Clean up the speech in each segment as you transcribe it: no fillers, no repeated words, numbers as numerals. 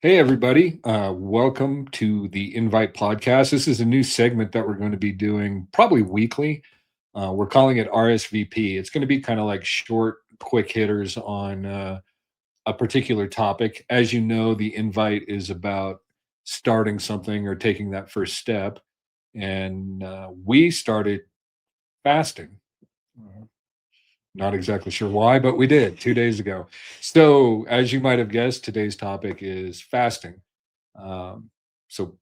Hey, everybody. Welcome to the Invite Podcast. This is a new segment that we're going to be doing probably weekly. We're calling it RSVP. It's going to be kind of like short, quick hitters on a particular topic. As you know, the invite is about starting something or taking that first step. And we started fasting. Uh, Not exactly sure why, but we did 2 days ago. So, as you might have guessed, today's topic is fasting. Um, so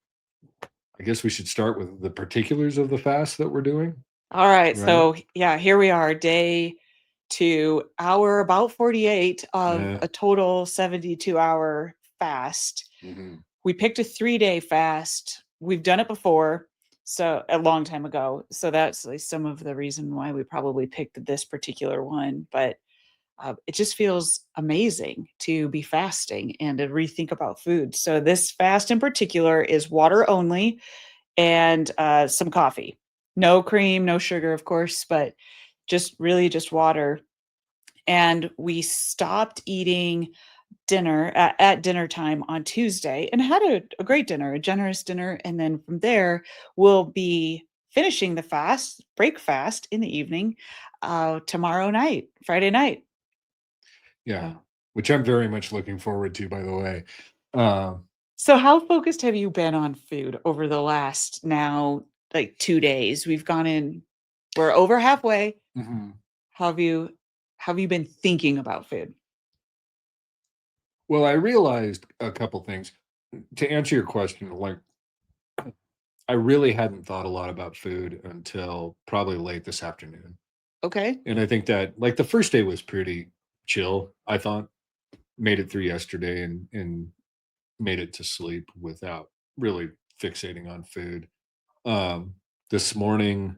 I guess we should start with the particulars of the fast that we're doing, All right. right? So, yeah, here we are, day 2, hour about 48 of Yeah. a total 72-hour fast. Mhm. We picked a 3-day fast. We've done it before, so a long time ago. So that's like some of the reason why we probably picked this particular one. But it just feels amazing to be fasting and to rethink about food. So this fast in particular is water only and some coffee. No cream, no sugar, of course, but just really just water. And we stopped eating dinner at dinner time on Tuesday and had a great dinner, a generous dinner. And then from there, we'll be finishing the fast, break fast in the evening tomorrow night, Friday night. Yeah, So, which I'm very much looking forward to, by the way. Um, so how focused have you been on food over the last now like 2 days? We've gone in, we're over halfway. mhm. How have you been thinking about food? Well, I realized a couple things. To answer your question, like I really hadn't thought a lot about food until probably late this afternoon. Okay. And I think that like the first day was pretty chill, I thought. Made it through yesterday and made it to sleep without really fixating on food. This morning,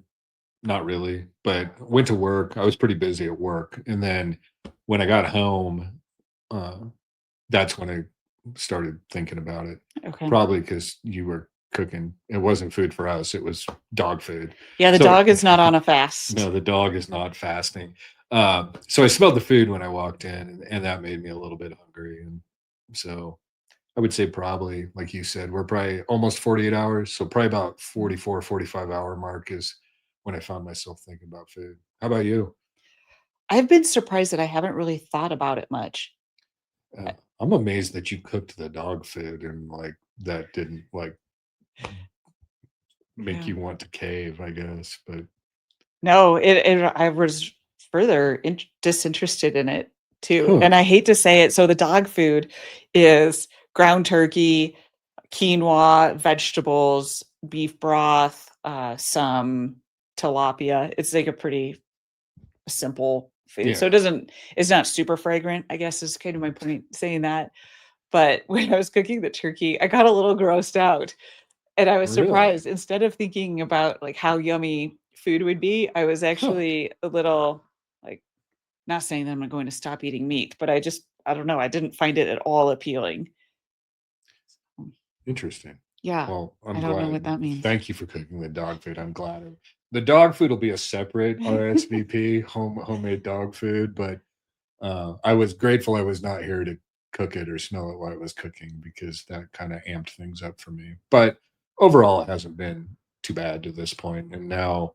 not really, but went to work. I was pretty busy at work, and then when I got home, uh, that's when I started thinking about it. Okay. Probably because you were cooking. It wasn't food for us; it was dog food. Yeah, the So dog is not on a no, fast. the dog is not fasting. So I smelled the food when I walked in, and that made me a little bit hungry. And so I would say probably, like you said, we're probably almost 48 hours. So probably about Mm. 44, 45 hour mark is when I found myself thinking about food. How about you? I've been surprised that I haven't really thought about it much. Uh, I'm amazed that you cooked the dog food and like that didn't like make Yeah. you want to cave, I guess. But No, I was further disinterested in it too. huh. And I hate to say it. So the dog food is ground turkey, quinoa, vegetables, beef broth, some tilapia. It's like a pretty simple food. So Yeah. it's not super fragrant, I guess is kind of my point saying that. But when I was cooking the turkey, I got a little grossed out and I was Really? surprised. Instead of thinking about like how yummy food would be, I was Huh. actually a little like not saying that I'm going to stop eating meat, but I don't know, I didn't find it at all appealing. Interesting. Yeah, Well, I I'm don't know glad. what that means. Thank you for cooking the dog food. I'm glad. The dog food will be a separate RSVP, homemade dog food, but I was grateful I was not here to cook it or smell it while it was cooking because that kind of amped things up for me. But overall, it hasn't been too bad to this point, and now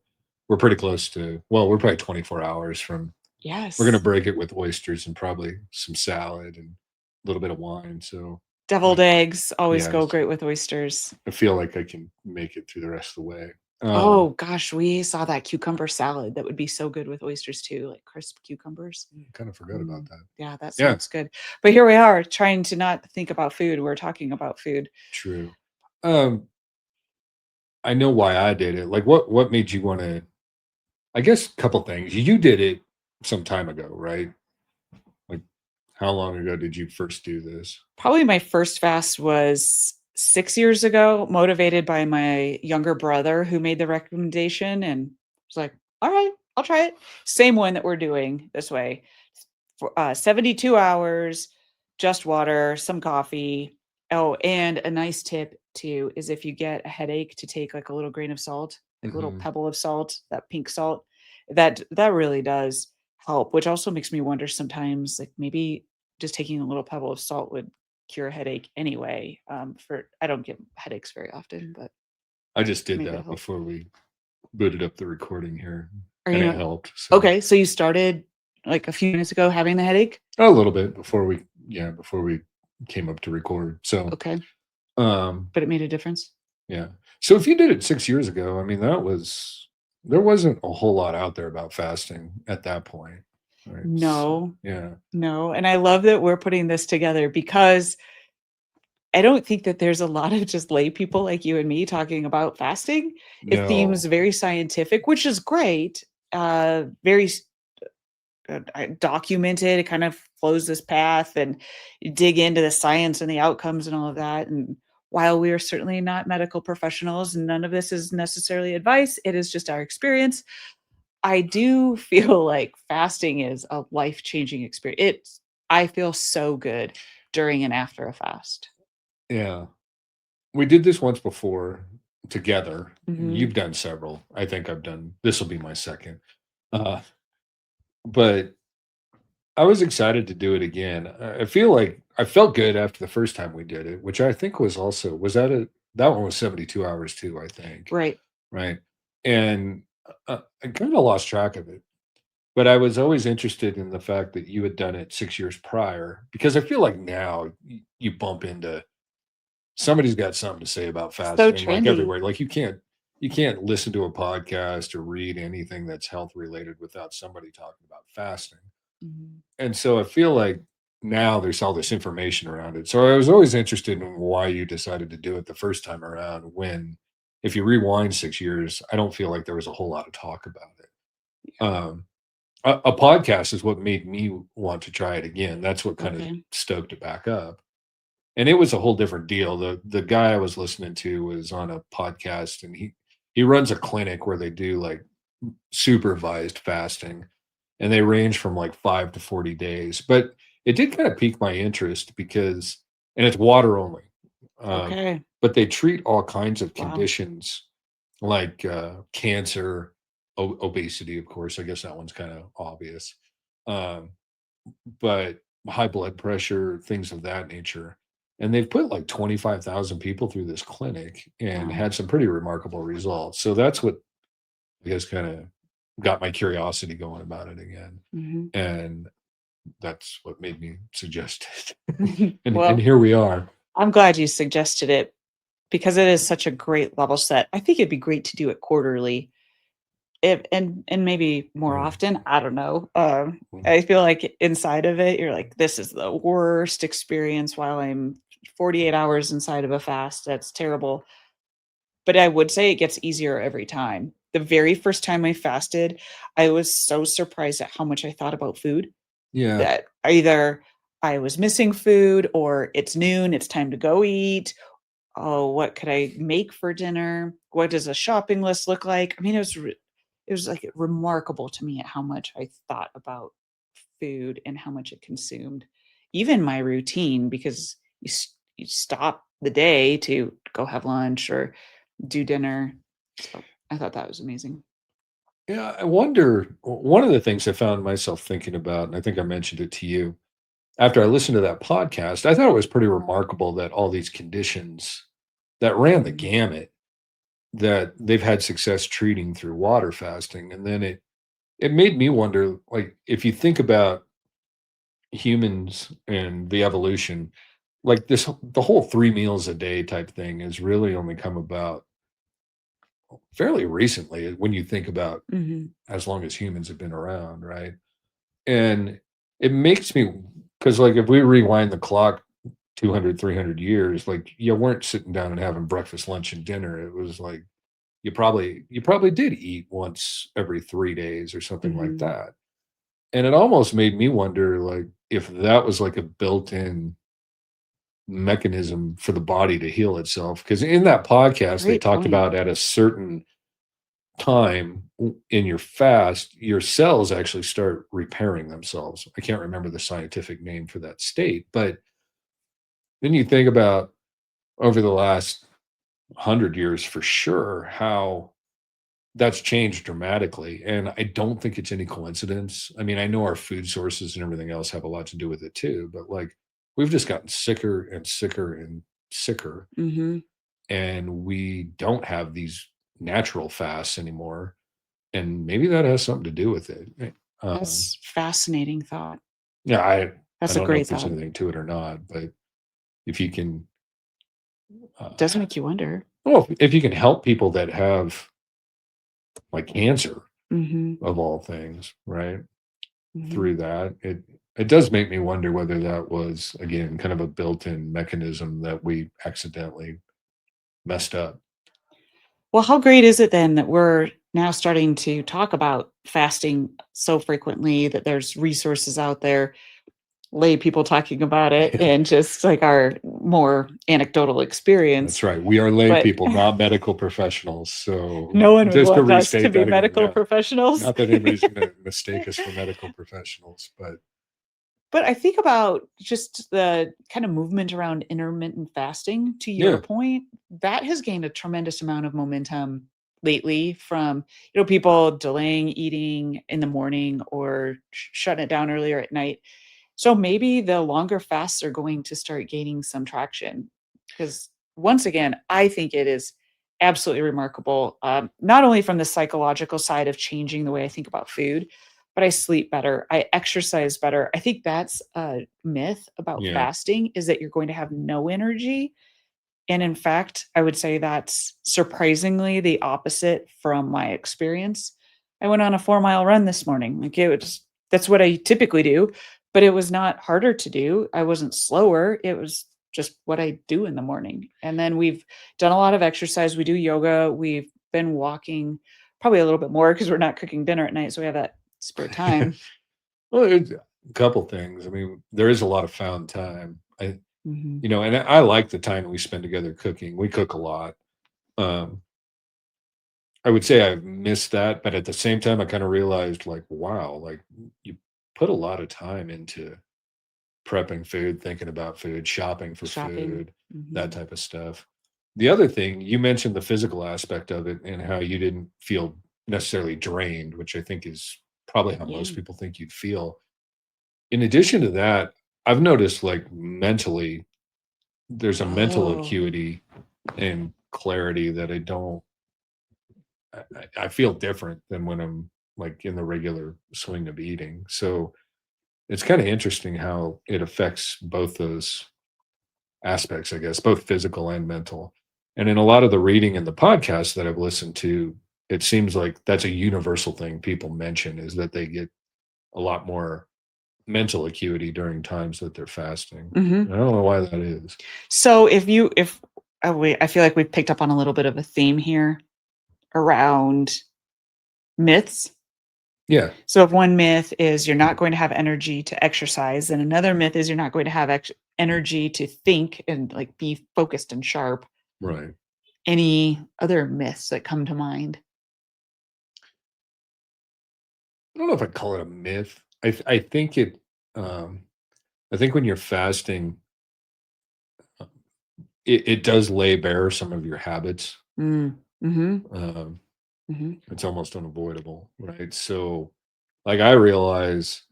we're pretty close to. Well, we're probably 24 hours from. We're gonna Yes. break it with oysters and probably some salad and a little bit of wine. So, Deviled like, eggs always go yes, great with oysters. I feel like I can make it through the rest of the way. Oh gosh, we saw that cucumber salad that would be so good with oysters too, like crisp cucumbers. Kind of forgot about Mm, that. yeah, that Yeah, sounds good. But here we are trying to not think about food. We're talking about food. true. Um, I know why I did it. Like, what made you want to? I guess a couple things. You did it some time ago, right? Like, how long ago did you first do this? Probably my first fast was 6 years ago, motivated by my younger brother who made the recommendation and was like, "All right, I'll try it." Same one that we're doing this way. For 72 hours, just water, some coffee. Oh, and a nice tip too is if you get a headache to take like a little grain of salt, like a little Hmm. pebble of salt, that pink salt. That really does help, which also makes me wonder sometimes like maybe just taking a little pebble of salt would cure a headache anyway. For I don't get headaches very often, but I just did maybe it'll that help. before we booted up the recording here, Are and it you helped. So okay? So you started like a few minutes ago having the headache? a little bit before we, yeah, before we came up to record. So, Okay, um, but it made a difference. yeah. So if you did it 6 years ago, I mean, there wasn't a whole lot out there about fasting at that point, right? So, No, yeah. no, and I love that we're putting this together because I don't think that there's a lot of just lay people like you and me talking about fasting. It seems No. very scientific, which is great. Very documented. It kind of flows this path, and you dig into the science and the outcomes and all of that. And while we are certainly not medical professionals, and none of this is necessarily advice, it is just our experience. I do feel like fasting is a life changing experience. I feel so good during and after a fast. Yeah. We did this once before together. Hmm. You've done several. I think I've done, this will be my second. Uh, but I was excited to do it again. I feel like I felt good after the first time we did it, which I think was also, was that one was 72 hours too, I think. Right. Right. And I kind of lost track of it, but I was always interested in the fact that you had done it 6 years prior, because I feel like now you bump into somebody's got something to say about So fasting, like trendy. everywhere. Like you can't listen to a podcast or read anything that's health related without somebody talking about fasting. Mhm. And so I feel like now there's all this information around it. So I was always interested in why you decided to do it the first time around, when if you rewind 6 years, I don't feel like there was a whole lot of talk about it. A podcast is what made me want to try it again. That's what kind of Okay. stoked it back up. And it was a whole different deal. The guy I was listening to was on a podcast, and he runs a clinic where they do like supervised fasting, and they range from like 5 to 40 days. But it did kind of pique my interest because, and it's water only. Um, Okay. but they treat all kinds of Wow. conditions like cancer, obesity, of course. I guess that one's kind of obvious. Um, but high blood pressure, things of that nature. And they've put like 25,000 people through this clinic and Wow. had some pretty remarkable results. So that's what I guess kind of got my curiosity going about it again. Hmm. And that's what made me suggest it. And Well, here we are. I'm glad you suggested it because it is such a great level set. I think it'd be great to do it quarterly, if and maybe more Mm, often. I don't know. mm. I feel like inside of it, you're like, this is the worst experience while I'm 48 hours inside of a fast. That's terrible. But I would say it gets easier every time. The very first time I fasted, I was so surprised at how much I thought about food, Yeah. that either I was missing food or it's noon, it's time to go eat. Oh, what could I make for dinner? What does a shopping list look like? I mean, it was like remarkable to me at how much I thought about food and how much it consumed. Even my routine, because you stop the day to go have lunch or do dinner. So I thought that was amazing. Yeah. I wonder, one of the things I found myself thinking about, and I think I mentioned it to you after I listened to that podcast, I thought it was pretty remarkable that all these conditions that ran the Mhm. gamut, that they've had success treating through water fasting. And then it made me wonder, like, if you think about humans and the evolution, like the whole 3 meals a day type thing has really only come about fairly recently when you think about Mhm. as long as humans have been around, right? And it makes me, because like if we rewind the clock 200, 300 years, like you weren't sitting down and having breakfast, lunch, and dinner. It was like you probably did eat once every 3 days or something like Mhm. that. And it almost made me wonder, like, if that was like a built-in mechanism for the body to heal itself. Because in that podcast, they Great talked point. about at a certain time in your fast, your cells actually start repairing themselves. I can't remember the scientific name for that state, but then you think about over the last 100 years for sure how that's changed dramatically. And I don't think it's any coincidence. I mean, I know our food sources and everything else have a lot to do with it too, but like we've just gotten sicker and sicker and sicker, Mhm. and we don't have these natural fasts anymore, and maybe that has something to do with it. Um, That's fascinating thought. yeah, I That's a don't know if great there's thought. anything to it or not, but if you can, Does uh, make you wonder. well, if you can help people that have like cancer Mhm. of all things, right? Mhm. Through that, it does make me wonder whether that was again kind of a built-in mechanism that we accidentally messed up. Well, how great is it then that we're now starting to talk about fasting so frequently, that there's resources out there, lay people talking about it, Yeah, and just like our more anecdotal that's experience. right. We are lay But people, not medical professionals. So no one would just to want us to restate be that again, medical not professionals. not that anybody's going to mistake us for medical professionals, but But I think about just the kind of movement around intermittent fasting, to your yeah, point, that has gained a tremendous amount of momentum lately from, people delaying eating in the morning or shutting it down earlier at night. So maybe the longer fasts are going to start gaining some traction because once again, I think it is absolutely remarkable. Not only from the psychological side of changing the way I think about food, but I sleep better. I exercise better. I think that's a myth about yeah. fasting is that you're going to have no energy. And in fact, I would say that's surprisingly the opposite from my experience. I went on a 4-mile run this morning. Like it was that's what I typically do, but it was not harder to do. I wasn't slower. It was just what I do in the morning. And then we've done a lot of exercise. We do yoga. We've been walking probably a little bit more because we're not cooking dinner at night. So we have that spare time. Well, it's a couple things. I mean, there is a lot of found time. Mhm. And I like the time we spend together cooking. We cook a lot. Um, I would say I've missed that, but at the same time, I kind of realized like, wow, like you put a lot of time into prepping food, thinking about food, shopping for Shopping. food, that Mhm. type of stuff. The other thing, you mentioned the physical aspect of it and how you didn't feel necessarily drained, which I think is probably how Yeah. most people think you'd feel. In addition to that, I've noticed like mentally, there's a mental Oh. acuity and clarity that I feel different than when I'm like in the regular swing of eating. So it's kind of interesting how it affects both those aspects, I guess, both physical and mental. And in a lot of the reading and the podcasts that I've listened to, it seems like that's a universal thing people mention is that they get a lot more mental acuity during times that they're fasting. Mhm. I don't know why that is. So if I feel like we've picked up on a little bit of a theme here around myths. Yeah, So if one myth is you're not going to have energy to exercise, and another myth is you're not going to have energy to think and like be focused and sharp. right. Any other myths that come to mind? I don't know if I call it a myth. I think um I think when you're fasting, uh, it does lay bare some of your habits. Mm. Mhm. Um, Mhm. it's almost unavoidable, right? So, like, I realize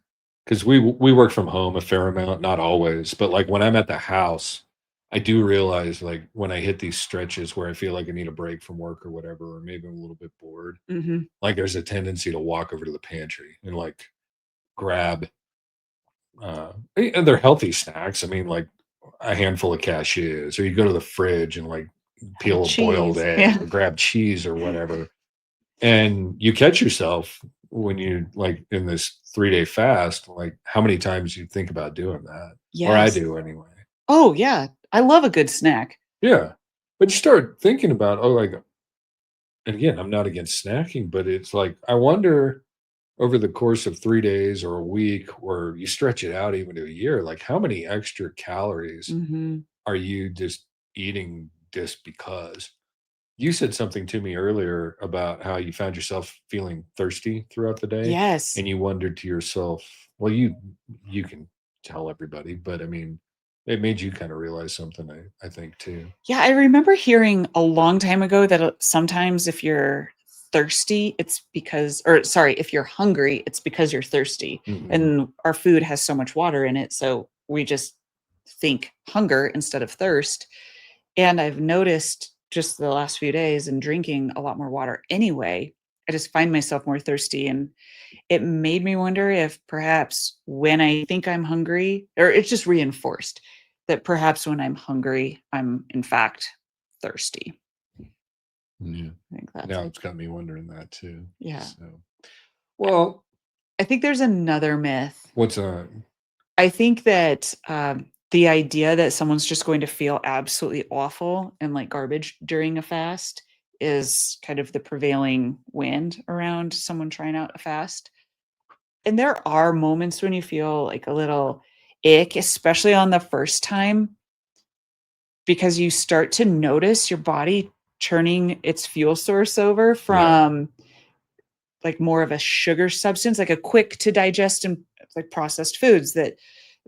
because we work from home a fair amount, not always, but like when I'm at the house, I do realize like when I hit these stretches where I feel like I need a break from work or whatever, or maybe I'm a little bit bored, Mhm. like there's a tendency to walk over to the pantry and like grab and they're healthy snacks. I mean, like a handful of cashews, or you go to the fridge and like Have a peel a boiled cheese. egg Yeah. or grab cheese or whatever. And you catch yourself when you like in this 3-day fast, like how many times you think about doing that. Or I Yes. do anyway. Oh, yeah. I love a good snack. Yeah. But you start thinking about, oh, like, and again, I'm not against snacking, but it's like, I wonder over the course of 3 days or a week, or you stretch it out even to a year, like how many extra calories Mhm. are you just eating just because? You said something to me earlier about how you found yourself feeling thirsty throughout the day, Yes. and you wondered to yourself, well, you can tell everybody, but I mean, it made you kind of realize something, I think too. Yeah, I remember hearing a long time ago that, sometimes if you're thirsty, it's because or sorry, if you're hungry, it's because you're thirsty, Mhm. and our food has so much water in it, so we just think hunger instead of thirst. And I've noticed just the last few days and drinking a lot more water anyway, I just find myself more thirsty. And it made me wonder if perhaps when I think I'm hungry, or it's just reinforced that perhaps when I'm hungry, I'm in fact thirsty. Yeah. I think that's Now it. it's got me wondering that too. Yeah. So, well, I think there's another myth. what's on? I think that the idea that someone's just going to feel absolutely awful and like garbage during a fast is kind of the prevailing wind around someone trying out a fast. And there are moments when you feel like a little ick, especially on the first time, because you start to notice your body turning its fuel source over Yeah. from like more of a sugar substance, like a quick to digest and like processed foods that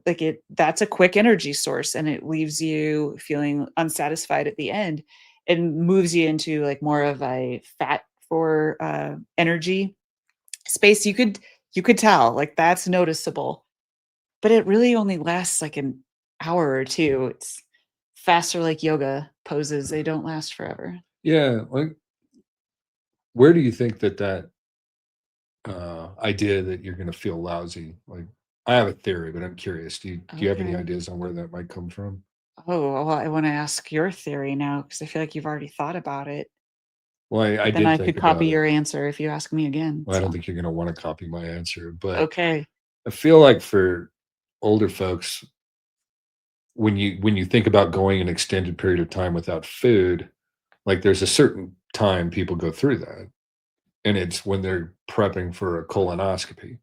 like it that's a quick energy source and it leaves you feeling unsatisfied at the end and moves you into like more of a fat for energy space. You could tell like that's noticeable, but it really only lasts like an hour or two. It's faster like yoga poses. They don't last forever. Yeah. Like, where do you think that idea that you're going to feel lousy? Like, I have a theory, but I'm curious. Do you have any Okay. ideas on where that might come from? Oh, well, I want to ask your theory now because I feel like you've already thought about it. Well, I But then did I think could copy about it. your answer if you ask me again. Well, I don't So, think you're going to want to copy my answer, but okay. I feel like for older folks, when you think about going an extended period of time without food, like there's a certain time people go through that, and it's when they're prepping for a colonoscopy,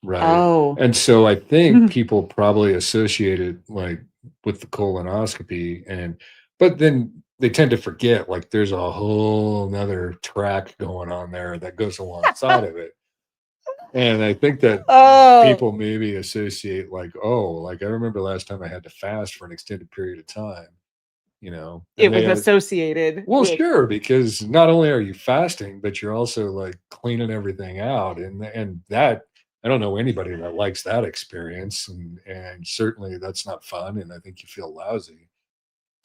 right? Oh. And so I think people probably associate it like with the colonoscopy, and but then they tend to forget like there's a whole nother track going on there that goes alongside of it. And I think that Oh, people maybe associate like, oh, like I remember last time I had to fast for an extended period of time, and it was they associated well, with sure, because not only are you fasting, but you're also like cleaning everything out, and that I don't know anybody that likes that experience, and certainly that's not fun, and I think you feel lousy.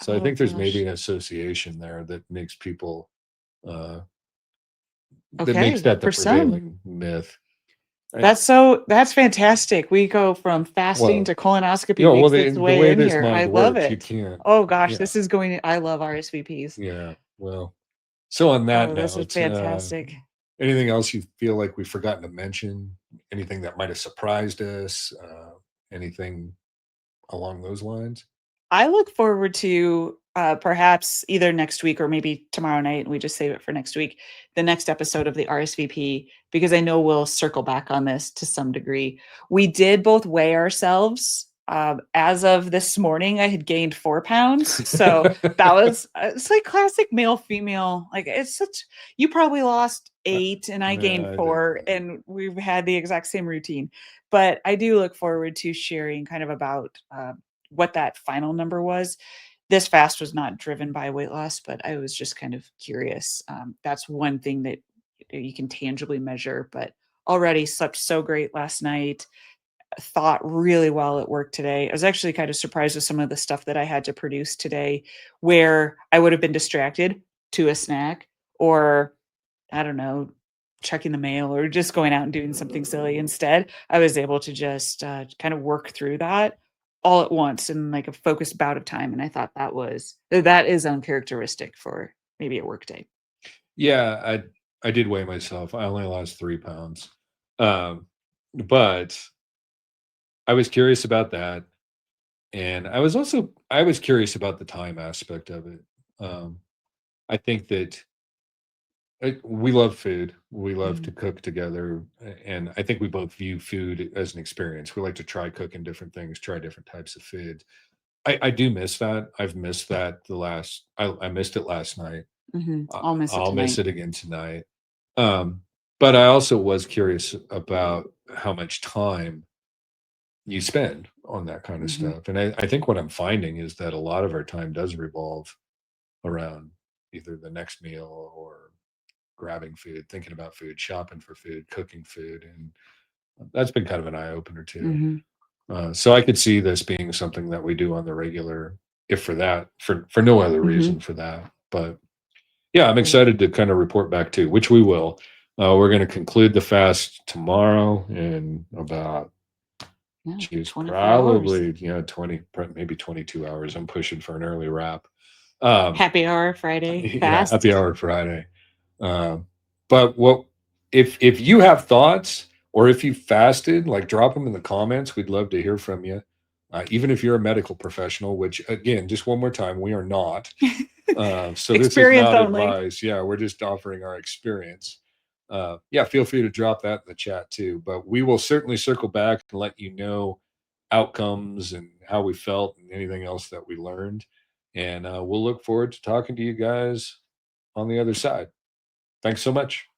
So I oh think there's maybe gosh. an association there that makes people uh, that makes Okay, that the for some. prevailing myth. I, That's fantastic. We go from fasting well, to colonoscopy makes its the way way in this here. I mind love works, you it. can't. Oh gosh, Yeah, this is going to, I love RSVPs. yeah. Well, so on that Oh, this is note, fantastic. anything else you feel like we've forgotten to mention? Anything that might have surprised us? Anything along those lines? I look forward to perhaps either next week or maybe tomorrow night, and we just save it for next week, the next episode of the RSVP, because I know we'll circle back on this to some degree. We did both weigh ourselves. As of this morning, I had gained 4 pounds. So that was, it's like classic male female. Like it's such, you probably lost 8 and I No, gained I don't 4, know. and we've had the exact same routine. But I do look forward to sharing kind of about what that final number was. This fast was not driven by weight loss, but I was just kind of curious. That's one thing that you can tangibly measure, but already slept so great last night, thought really well at work today. I was actually kind of surprised with some of the stuff that I had to produce today, where I would have been distracted to a snack or I don't know, checking the mail or just going out and doing something silly. Instead, I was able to just kind of work through that all at once in like a focused bout of time. And I thought that is uncharacteristic for maybe a work day. Yeah, I did weigh myself. I only lost 3 pounds, um, but I was curious about that, and I was curious about the time aspect of it. Um, I think that we love food. We love to Mhm. cook together, and I think we both view food as an experience. We like to try cooking different things, try different types of food. I do miss that. I've missed that I missed it last night. Mhm. I'll miss it I'll miss tonight. it again tonight. Um, but I also was curious about how much time you spend on that kind of Mhm. stuff. And I think what I'm finding is that a lot of our time does revolve around either the next meal or grabbing food, thinking about food, shopping for food, cooking food. And that's been kind of an eye opener too. Mhm. So I could see this being something that we do on the regular, if for that, for no other Mhm. reason for that. But yeah, I'm Right. excited to kind of report back too, which we will. We're going to conclude the fast tomorrow in about, Yeah, geez, 24 hours. probably, 20, maybe 22 hours. I'm pushing for an early wrap. Happy hour Friday Yeah, fast. happy hour Friday. Um, but what if you have thoughts or if you fasted, like drop them in the comments. We'd love to hear from you. Even if you're a medical professional, which again, just one more time, we are not. So this is Experience not only. advice. Yeah, we're just offering our experience. Yeah, feel free to drop that in the chat too. But we will certainly circle back and let you know outcomes and how we felt and anything else that we learned. And we'll look forward to talking to you guys on the other side. Thanks so much.